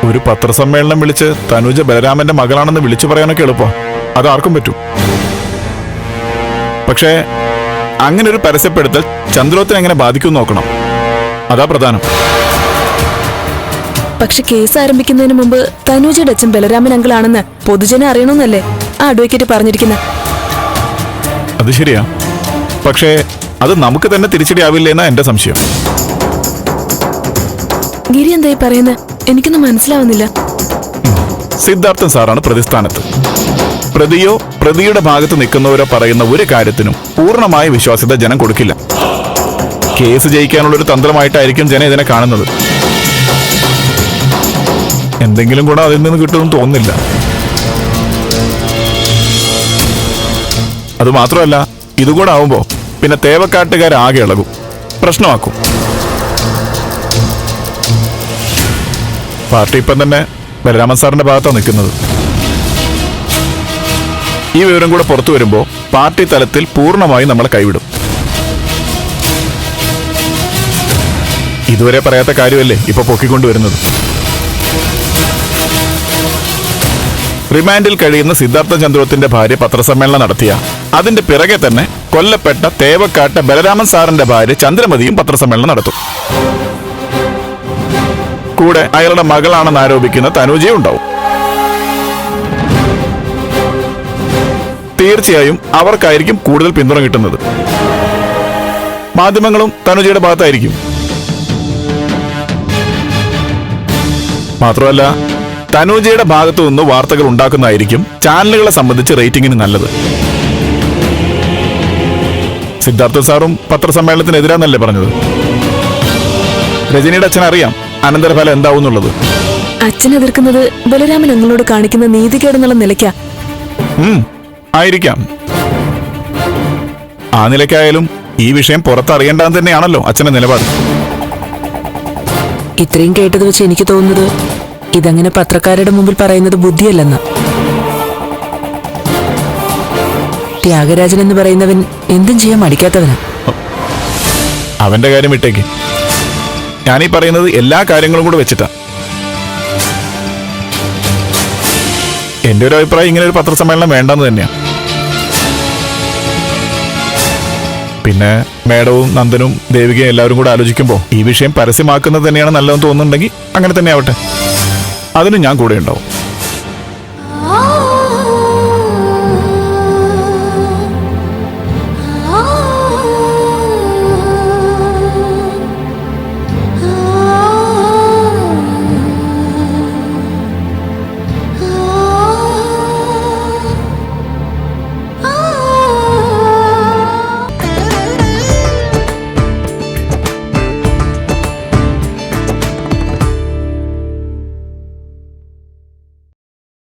ഒരു പത്രസമ്മേളനം വിളിച്ച് തനുജ ബലരാമന്റെ മകളാണെന്ന് വിളിച്ചു പറയാനൊക്കെ എളുപ്പം, അത് ആർക്കും പറ്റും. പക്ഷേ അങ്ങനെ ഒരു പരസ്യപ്പെടുത്തൽ ചന്ദ്രോത്തിനെ എങ്ങനെ ബാധിക്കും നോക്കണം, അതാ പ്രധാനം. പക്ഷെ കേസ് ആരംഭിക്കുന്നതിന് മുമ്പ് തനുജയുടെ അച്ഛൻ ബലരാമൻ അങ്കിളാണെന്ന് പൊതുജനം അറിയണമെന്നല്ലേ ആ അഡ്വക്കേറ്റ് പറഞ്ഞിരിക്കുന്നത്. അത് ശരിയാ, പക്ഷേ അത് നമുക്ക് തന്നെ തിരിച്ചടിയാവില്ല എന്നാ എന്റെ സംശയം. ഗിരി എന്തായി പറയുന്നത്? എനിക്കൊന്നും മനസ്സിലാവുന്നില്ല. സിദ്ധാർത്ഥൻ സാറാണ് പ്രതിസ്ഥാനത്ത്. പ്രതിയോ പ്രതിയുടെ ഭാഗത്ത് നിൽക്കുന്നവരോ പറയുന്ന ഒരു കാര്യത്തിനും പൂർണ്ണമായ വിശ്വാസ്യത ജനം കൊടുക്കില്ല. കേസ് ജയിക്കാനുള്ളൊരു തന്ത്രമായിട്ടായിരിക്കും ജനം ഇതിനെ കാണുന്നത്. എന്തെങ്കിലും കൂടെ അതിൽ നിന്ന് കിട്ടുമെന്ന് തോന്നുന്നില്ല. അതുമാത്രമല്ല, ഇതുകൂടെ ആവുമ്പോ പിന്നെ തേവക്കാട്ടുകാരാകെ ഇളകും, പ്രശ്നമാക്കും. പാർട്ടി ഇപ്പം തന്നെ ബലരാമൻ സാറിന്റെ ഭാഗത്താണ് നിൽക്കുന്നത്. ഈ വിവരം കൂടെ പുറത്തു വരുമ്പോ പാർട്ടി തലത്തിൽ പൂർണ്ണമായി നമ്മളെ കൈവിടും. ഇതുവരെ പറയാത്ത കാര്യമല്ലേ ഇപ്പൊ പൊക്കിക്കൊണ്ടുവരുന്നത്. റിമാൻഡിൽ കഴിയുന്ന സിദ്ധാർത്ഥ ചന്ദ്രത്തിന്റെ ഭാര്യ പത്രസമ്മേളനം നടത്തിയ അതിന്റെ പിറകെ തന്നെ കൊല്ലപ്പെട്ട തേവക്കാട്ട് ബലരാമൻ സാറിന്റെ ഭാര്യ ചന്ദ്രമതിയും പത്രസമ്മേളനം നടത്തും. കൂടെ അയാളുടെ മകളാണെന്ന് ആരോപിക്കുന്ന തനുജയും ഉണ്ടാവും. തീർച്ചയായും അവർക്കായിരിക്കും കൂടുതൽ പിന്തുണ കിട്ടുന്നത്. മാധ്യമങ്ങളും തനുജയുടെ ഭാഗത്തായിരിക്കും. മാത്രമല്ല, തനുജയുടെ ഭാഗത്തു നിന്ന് വാർത്തകൾ ഉണ്ടാക്കുന്നതായിരിക്കും ചാനലുകളെ സംബന്ധിച്ച് റേറ്റിംഗിന് നല്ലത്. സിദ്ധാർത്ഥ സാറും പത്രസമ്മേളനത്തിനെതിരാന്നല്ലേ പറഞ്ഞത്. രജനിയുടെ അച്ഛൻ അറിയാം അനന്തരഫലം എന്താവുന്നുള്ളത്. അച്ഛൻ എതിർക്കുന്നത് ബലരാമൻ അങ്ങളോട് കാണിക്കുന്ന നീതികേടെന്നുള്ള നിലയ്ക്കാ. ആയിരിക്കാം. ആ നിലയ്ക്കായാലും ഈ വിഷയം പുറത്തറിയേണ്ടത് തന്നെയാണല്ലോ അച്ഛന്റെ നിലപാട്. ഇത്രയും കേട്ടത് വെച്ച് എനിക്ക് തോന്നുന്നത് ഇതങ്ങനെ പത്രക്കാരുടെ മുമ്പിൽ പറയുന്നത് ബുദ്ധിയല്ലെന്ന്. ത്യാഗരാജൻ എന്ന് പറയുന്നവൻ എന്തും ചെയ്യാൻ മടിക്കാത്തവനാ. അവന്റെ കാര്യം വിട്ടേക്ക്. ഞാനീ പറയുന്നത് എല്ലാ കാര്യങ്ങളും കൂടെ വെച്ചിട്ടാ. എന്റെ ഒരു അഭിപ്രായം ഇങ്ങനെ ഒരു പത്രസമ്മേളനം വേണ്ടെന്ന് തന്നെയാണ്. പിന്നെ മേഡവും നന്ദനും ദേവികയും എല്ലാവരും കൂടെ ആലോചിക്കുമ്പോൾ ഈ വിഷയം പരസ്യമാക്കുന്നത് തന്നെയാണ് നല്ലതെന്ന് തോന്നുന്നുണ്ടെങ്കിൽ അങ്ങനെ തന്നെ ആവട്ടെ. അതിന് ഞാൻ കൂടെ ഉണ്ടാവും.